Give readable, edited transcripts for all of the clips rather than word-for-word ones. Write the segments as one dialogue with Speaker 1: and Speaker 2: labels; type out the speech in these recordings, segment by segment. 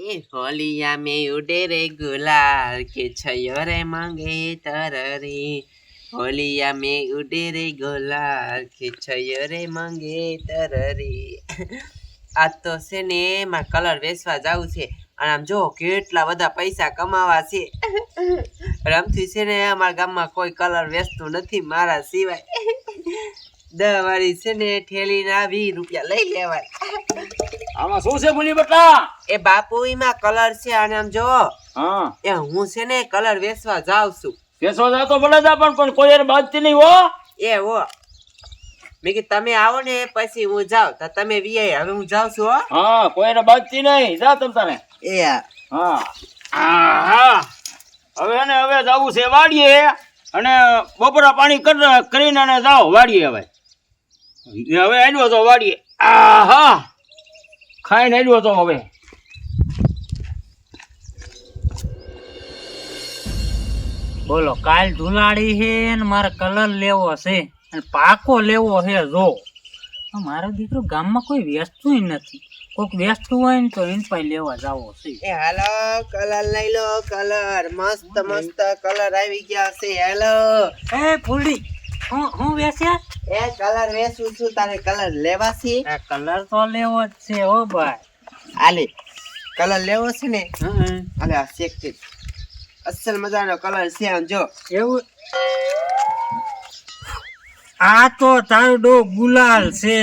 Speaker 1: એ હોલિયા में उड़े रे गुलाल के छयो रे मांगे तररी होलिया में उड़े रे गुलाल के छयो रे मांगे तररी આ તો છે ને એમાં કલર વેચવા જવું છે અને આમ જો કેટલા બધા પૈસા કમાવા છે રમથી છે ને અમારા ગામમાં કોઈ કલર વેચતું નથી મારા સિવાય 10 વાળી છે ને ઠેલીના 20 રૂપિયા લઈ લેવાય
Speaker 2: આમાં શું છે મુની બેટા
Speaker 1: એ બાપુ એમાં કલર છે અને આમ જો
Speaker 2: હા
Speaker 1: એ હું છે ને કલર વેચવા જાઉં છું
Speaker 2: કેસો જાતો ભલે જા પણ કોઈ યાર બાજતી નહીં હો
Speaker 1: એ હો મેં કે તમે આવો ને પછી હું જાઉં તો તમે વીઆઈ હવે હું જાઉં છું હો
Speaker 2: હા કોઈ યાર બાજતી નહીં જા તમ તારે
Speaker 1: એ
Speaker 2: હા હા હવે જાવું છે વાડીએ અને બપોરા પાણી કરીને અને જાઓ વાડીએ હવે આવ્યો તો વાડીએ આહા ખાઈને આવ્યો તો હવે
Speaker 3: બોલો કાલ ધુલાડી છે ને મારે કલર લેવો છે અને પાકો લેવો છે જો મારો દીકરો ગામમાં કોઈ વેચતું નથી કોઈક વેચતું હોય ને તો એને પાસે લેવા જાવો છે
Speaker 1: એ હાલો કલર લઈ લો કલર મસ્ત મસ્ત કલર આવી ગયા છે હેલો
Speaker 3: એ ફૂલડી હું વેચ્યા
Speaker 1: એ કલર વેચું છું તારે કલર લેવા છે
Speaker 3: કલર તો લેવો જ છે હો ભાઈ
Speaker 1: આલે કલર લેવો છે ને આલે આ ચેક કર અસલ મજાનો કલર છે આમ જો
Speaker 3: એવું આ તો તારો ગુલાલ છે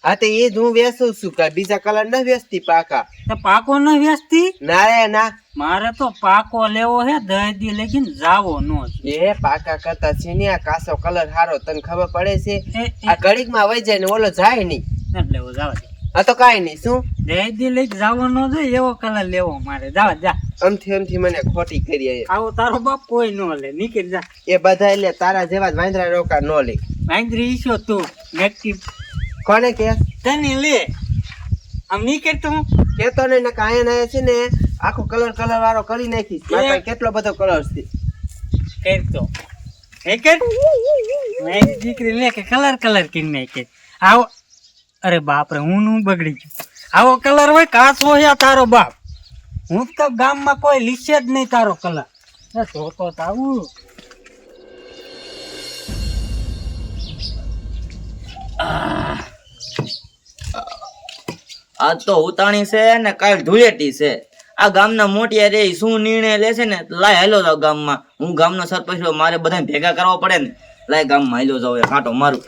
Speaker 1: હા તો એ જ હું વેચું છું કે બીજા કલર ન વેચતી પાકા
Speaker 3: તો પાકો ન વેચતી
Speaker 1: ના રે ના
Speaker 3: મારે તો પાકો લેવો છે 10 દી લગીને જાવો નો
Speaker 1: એ પાકા કરતા છે ને આ કાસો કલર હારો તને ખબર પડે છે
Speaker 3: એ
Speaker 1: આ ઘડીકમાં વહી જાય ને ઓલો જાય નહીં
Speaker 3: નથી લેવો જાવ
Speaker 1: આ તો કાઈ નહીં શું
Speaker 3: 10 દી લઈ જાવો નો જોઈએ એવો કલર લેવો મારે જાવ જા
Speaker 1: અમથી મને ખોટી કરી
Speaker 3: આવો તારો બાપ કોઈ નો લે નીકળી જા
Speaker 1: એ બધા એટલે તારા જેવા જ વાંદરા રોકા નો લે
Speaker 3: વાંદરી ઈશો તું નેક્ટિવ
Speaker 1: કોને કે
Speaker 3: તને લે આમ નીકળ તું
Speaker 1: કેતો ને ને કાંઈ ના છે ને આખો કલર વાળો કરી નાખીશ મારા પાસે કેટલો બધો કલર છે
Speaker 3: કરતો હે કર મેં દીકરી લે કે કલર કરી નાખે આવો અરે બાપ રે હું બગડી ગયું આવો કલર હોય કાચો છે તારો બાપ હું તો ગામમાં કોઈ લીસે જ નહીં તારો કલર તો આવું
Speaker 4: આજ તો ઉતાણી છે ને કાલ ધૂળેટી છે આ ગામના મોટિયા રે શું નિર્ણય લેશે ને લાય હાલો જાવ ગામમાં હું ગામનો સરપંચ મારે બધા ભેગા કરવા પડે ને લાય ગામમાં હાલો જાવ એ કાંટો મારું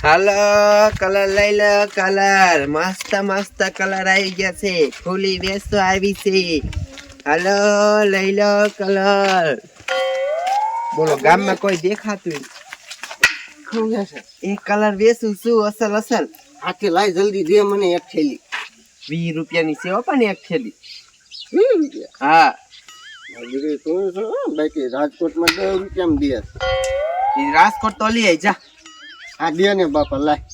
Speaker 1: હાલો કલર લઈ લો કલર મસ્ત મસ્ત કલર આવી ગયા છે ફૂલી વેચતો આવી છે હાલો લઈ લો કલર બોલો ગામમાં કોઈ દેખાતું એ કલર વેચું છું અસલ
Speaker 5: આખી લાય જલ્દી દે મને એક થેલી
Speaker 1: 20 રૂપિયાની છે પણ એક થેલી હા
Speaker 5: બાકી રાજકોટમાં 10 રૂપિયામાં દે
Speaker 1: એ રાજકોટ તો લઈ જા
Speaker 5: આ દે ને બાપા લાય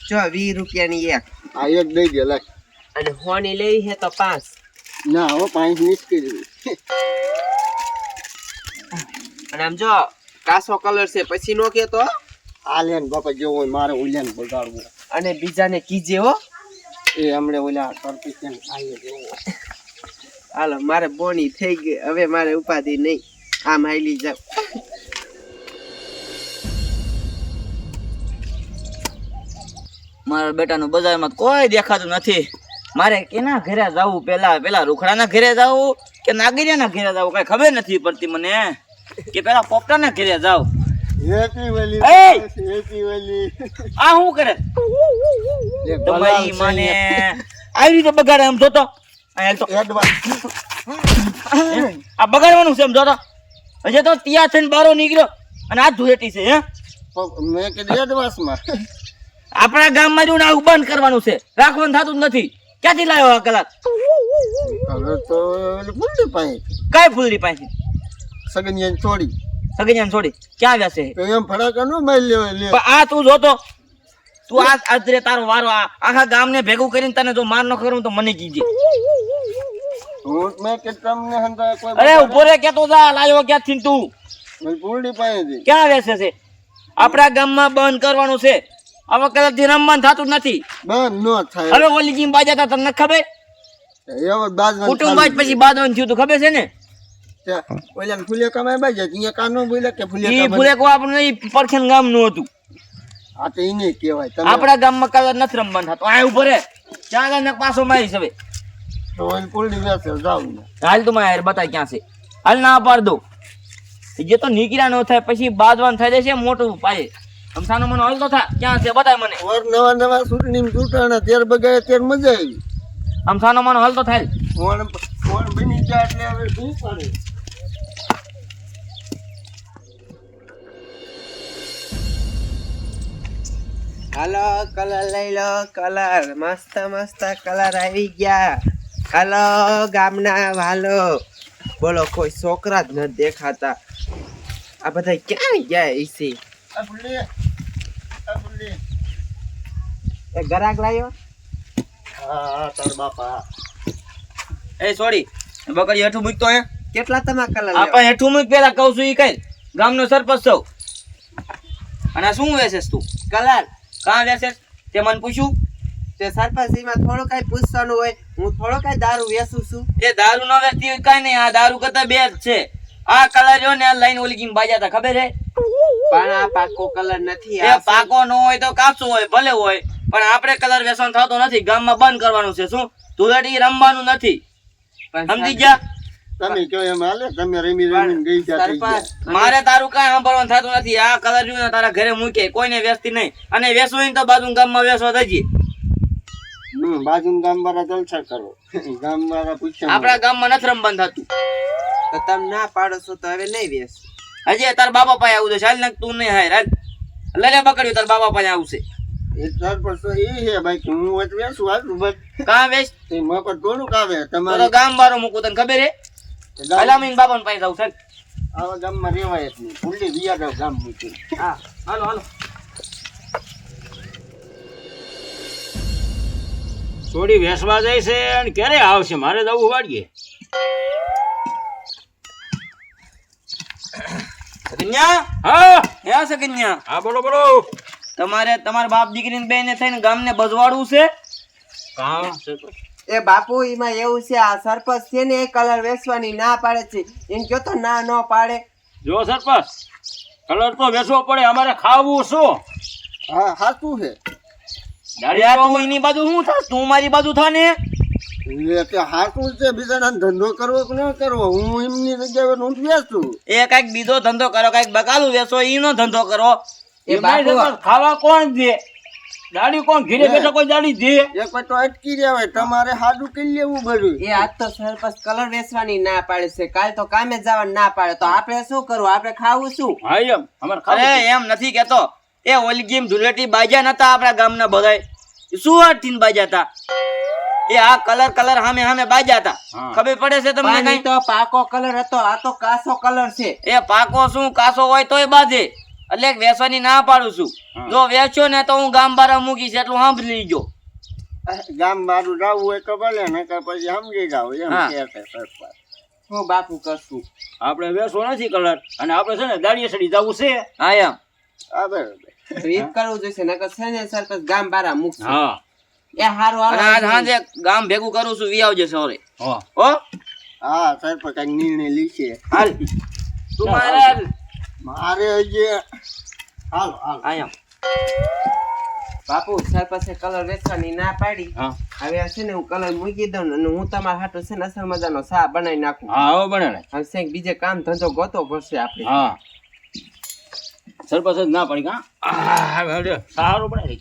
Speaker 1: જો 20 રૂપિયાની એક
Speaker 5: આ એક દઈ દે લાય
Speaker 1: અને હોની લેવી છે તો 5
Speaker 5: ના હો 5 નીકળી
Speaker 1: અને આમ જો કાસો કલર છે પછી નો કેતો
Speaker 5: આ લે ને બાપા જેવો હોય મારે ઓલ્યા ને બગાડવું
Speaker 1: અને બીજાને કીજે હો
Speaker 5: એ હમણે ઓલા કરતી છે ને આયે જેવો
Speaker 1: હાલો મારે બોની થઈ ગઈ હવે મારે ઉપાધિ નહીં આમ હાલી જાવ
Speaker 4: મારા બેટાનું બજારમાં કોઈ દેખાતું નથી મારે કેના ઘરે જવું પેલા રૂખડાના ઘરે જવું કે નાગરિયાના ઘરે જવું કઈ ખબર નથી પડતી મને કે પેલા પોપટાના ઘરે જાવ
Speaker 5: હેપી વેલી
Speaker 4: એ!
Speaker 5: હેપી વેલી
Speaker 4: આ શું કરે તમારી માને આવી રીતે બગાડે એમ જોતો આ તો આ બગાડવાનું છે એમ જોતો હજી તો તૈયાર થઈને બારો નીકળ્યો અને આ ધૂળેટી છે હે
Speaker 5: મેં કીધું એડવાન્સમાં
Speaker 4: આપણા ગામમાં જો આવું બંધ કરવાનું છે રાખવાનું થતું જ નથી ક્યાંથી લાવ્યો આ કલાક
Speaker 5: હવે તો ફૂલડી પાસે
Speaker 4: કઈ ફૂલડી પાસે
Speaker 5: સગનિયાને છોડી
Speaker 4: સગીને છોડી ક્યાં ગયા છે
Speaker 5: તો એમ ફડાકા નો મારી લેવાય લે
Speaker 4: પણ આ તું જોતો તું આજ રે તારો વારો આખા ગામને ભેગું કરીને તને જો માર ન કરું તો મને કીજે
Speaker 5: હું મેં કે તમને હંતા કોઈ
Speaker 4: અરે ઉભો રે કેતો જા લાયો ક્યાંથી તું
Speaker 5: ફૂલડી પાસે
Speaker 4: ક્યાં બેસે છે આપણા ગામમાં બંધ કરવાનું છે
Speaker 2: આવા કલરથી રમવાનું થતું નથી.
Speaker 5: બંધ નો થાય
Speaker 2: હવે ઓલી ગેમ બાજા હતા તમને ખબર?
Speaker 5: એવો બાજવાનું
Speaker 2: કુટુંબ જ પછી બાદવાનું થયું તો ખબર છે ને?
Speaker 5: ઓલા ફૂલે કમાય બાજે અહીંયા કાનો બોલે કે ફૂલે
Speaker 2: ઈ
Speaker 5: કમાય
Speaker 2: ફૂલે કો આપણું ઈ પરખેન ગામનું હતું.
Speaker 5: આ તો ઈને કહેવાય તમે
Speaker 2: આપણા ગામમાં કલર નથી રમવાનું થતું. આ ઉભો રે ક્યાં ને પાછો મારીશ હવે.
Speaker 5: તો ઓલ પુલની વેસે જાવ ને
Speaker 2: હાલ તું મારે બતાય ક્યાં છે. હાલ ના પાડ દો. જે તો નીકળ્યા ન થાય પછી બાદવાન થઈ જશે મોટું પાયે. અમસાનો મને હાલ તો થા ક્યાં છે બતાય મને.
Speaker 5: ઓર નવા નવા ચૂંટણી ચૂંટાણા ત્યાર બગાડે ત્યાર મજા આવી
Speaker 2: અમસાનો મને હાલ તો થાય.
Speaker 5: ફોન બની ગયા એટલે હવે શું કરે
Speaker 1: હાલો કલર લઈ લો કલર મસ્ત મસ્ત કલર આવી ગયા. હાલો ગામના વાલો બોલો કોઈ છોકરા જ નથી દેખાતા. આ બધા ક્યાં ગયા ઈસી?
Speaker 5: આ ફૂલે
Speaker 1: એ ગરાક લાવ્યો?
Speaker 5: હા તાર બાપા
Speaker 2: એ સોરી બકરી હેઠું મૂકતો હે.
Speaker 1: કેટલા તમે કલર
Speaker 2: આપણે હેઠું મૂક પેલા કહું છું ઈ કઈ ગામનો સરપંચ છો. અને આ શું વેચેસ તું?
Speaker 1: કલર
Speaker 2: કાં વેચેસ તે મને પૂછ્યું?
Speaker 1: તે સરપંચમાં થોડું કઈ પૂછવાનું હોય. હું થોડો કઈ દારૂ વેચું છું.
Speaker 2: એ દારૂ ન વેચતી હોય કાંઈ નહીં. આ દારૂ કરતા બે જ છે. આ કલર જો ને આ લાઈન ઓલી ગીમ બાજા હતા ખબર હે?
Speaker 1: પણ આ પાકો કલર નથી.
Speaker 2: એ પાકો ન હોય તો કાચો હોય ભલે હોય પણ આપણે કલર વેચવાનું થતો નથી. ગામમાં બંધ કરવાનું છે. શું ધૂળેટી રમવાનું નથી. સમજી ગયા?
Speaker 5: તમે કયો એમ હાલે તમે રમી રમીને ગઈ ગયા થઈ ગયા
Speaker 2: મારે તારું કાંઈ સાંભળવાનું થતું નથી. આ કલર જોઈને તારા ઘરે મૂકે કોઈને વેચતી નહીં. અને વેચવું હોય ને તો બાજુ ગામમાં વેચવા જઈએ.
Speaker 5: બાજુ ગામ વાળા જલસા કરો ગામ વાળા પૂછ્યા
Speaker 2: આપણા ગામમાં નથી રમવાનું થતું.
Speaker 1: તો તમે ના પાડો છો તો હવે નહીં વેચ.
Speaker 2: હજી તાર બાપા પાસે આવું છે. ચાલ ને તું નહીં હાય હાલ લઈ લે બકડ્યું તાર બાપા પાસે આવશે.
Speaker 5: એ સરપંચ તો એ હે ભાઈ કે હું વચ વેસું હાલું બસ
Speaker 2: કાં વેચ
Speaker 5: એ મફત થોડુંક આવે
Speaker 2: તો
Speaker 5: તમારે
Speaker 2: ગામ બારો મૂકું તને ખબર હે? અલામીન બાપા પાસે જાવ ચાલ.
Speaker 5: આવા ગામમાં રેવાય જ નહીં ફૂલી વિયાદવ ગામ મૂકી
Speaker 2: હા હાલો હાલો. થોડી વેસવા જાય છે અને ક્યારે આવશે? મારે જવું વાડીએ. કન્યા હા હે છે કન્યા. હા બોલો બોલો. તમારે તમારા બાપ દીકરીને બેને થઈને ગામને બજવાડવું છે? કામ છે
Speaker 1: એ બાપુ એમાં એવું છે આ સરપંચ છે ને એ કલર વેચવાની ના પાડે છે. એમ કયો તો ના ન પાડે.
Speaker 2: જો સરપંચ કલર તો વેચવો પડે. અમારે ખાવું શું?
Speaker 5: હા સાચું છે
Speaker 2: દાડિયા તું એની બાજુ શું થાસ? તું મારી બાજુ થા ને.
Speaker 5: એટલે કે સાચું છે બીજાના ધંધો કરવો કે ન કરવો હું એમની જગ્યાએ હું વેચું
Speaker 2: એ કઈક બીજો ધંધો કરો કઈક બકાલું વેચો ઈનો ધંધો કરો.
Speaker 1: એ બાપુ
Speaker 2: ખાવા કોણ દે? દાડી કોણ ઘીરે બેઠા કોઈ દાડી દે?
Speaker 5: એક વાર તો અટકી રહ્યા તમારે સાદું કરી લેવું બધું
Speaker 1: એ આજ તો સરપંચ કલર વેચવાની ના પાડે છે. કાલ તો કામે જવાનું ના પાડે તો આપણે શું કરવું? આપણે ખાવું શું?
Speaker 2: હા એમ અમારે અરે એમ નથી કેતો. એ ઓલી ગેમ ધુલેટી બાજા નતા આપણા ગામના બધાય શું અર્થીન બાજા હતા? એ આ કલર કલર સામે સામે બાજા હતા. ખબર પડે છે તમને
Speaker 1: પણ
Speaker 2: કઈ?
Speaker 1: ઈ તો પાકો કલર હતો આ તો કાસો કલર છે.
Speaker 2: એ પાકો શું કાસો હોય તોય બાજે. એટલે વેચવાની ના પાડું છું. જો વેચ્યો ને તો હું ગામ બારા મૂકીશ એટલું સાંભળી લીજો.
Speaker 5: ગામ મારું જાવું હોય તો ભલે ને પછી સમજી જાવ એમ
Speaker 2: હા.
Speaker 5: કે છે સરપંચ
Speaker 1: હું બાપુ કરશું.
Speaker 2: આપણે વેચવો નથી કલર અને આપણે છે ને દાડીએ સડી જવું છે. હા એમ
Speaker 5: હા બરાબર
Speaker 1: તો ઈ જ કરવું જોઈશે નકર છે ને સરપંચ ગામ બારા મૂકશે.
Speaker 2: હા
Speaker 1: એ હારું
Speaker 2: અને આજ
Speaker 1: હાલો.
Speaker 2: સાંજે ગામ ભેગું કરું છું વી આવજે સવારે. હો
Speaker 5: હા સરપંચ કઈક નિર્ણય લીશે
Speaker 2: હાલ તું મારે
Speaker 5: મારે હજી હાલો હાલો
Speaker 2: આયા
Speaker 1: બાપુ સરપંચે કલર વેચવાની ના પાડી.
Speaker 2: હા
Speaker 1: હવે છે ને હું કલર મૂકી દઉં ને અને હું તમારા હાટુ છે ને અસલ મજાનો સા બનાવી નાખું.
Speaker 2: હા હવે બને
Speaker 1: હવે છે ને બીજે કામ ધંધો ગોતો પડશે આપણે.
Speaker 2: હા સરપંચ જ ના પડી. હા સારું બનાવી